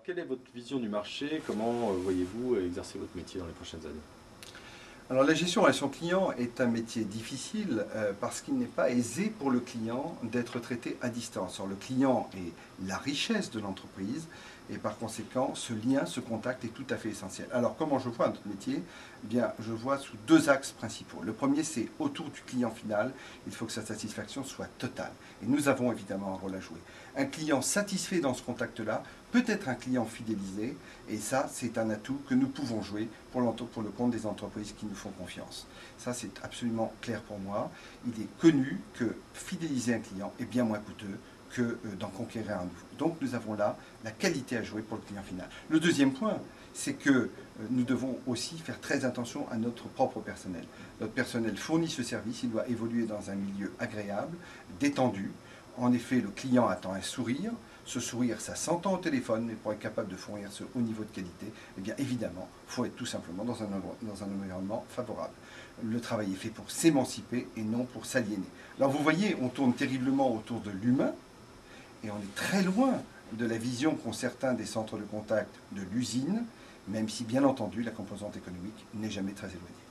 quelle est votre vision du marché? Comment voyez-vous exercer votre métier dans les prochaines années? Alors la gestion relation client est un métier difficile parce qu'il n'est pas aisé pour le client d'être traité à distance. Alors, le client est la richesse de l'entreprise et par conséquent ce lien, ce contact est tout à fait essentiel. Alors comment je vois notre métier? Eh bien, je vois sous deux axes principaux. Le premier, c'est autour du client final, il faut que sa satisfaction soit totale. Et nous avons évidemment un rôle à jouer. Un client satisfait dans ce contact-là peut être un client fidélisé, et ça, c'est un atout que nous pouvons jouer pour le compte des entreprises qui nous font confiance. Ça, c'est absolument clair pour moi. Il est connu que fidéliser un client est bien moins coûteux que d'en conquérir un nouveau. Donc nous avons là la qualité à jouer pour le client final. Le deuxième point, c'est que nous devons aussi faire très attention à notre propre personnel. Notre personnel fournit ce service, il doit évoluer dans un milieu agréable, détendu. En effet, le client attend un sourire. Ce sourire, ça s'entend au téléphone, mais pour être capable de fournir ce haut niveau de qualité, eh bien évidemment, il faut être tout simplement dans un environnement favorable. Le travail est fait pour s'émanciper et non pour s'aliéner. Alors vous voyez, on tourne terriblement autour de l'humain, et on est très loin de la vision qu'ont certains des centres de contact de l'usine, même si bien entendu la composante économique n'est jamais très éloignée.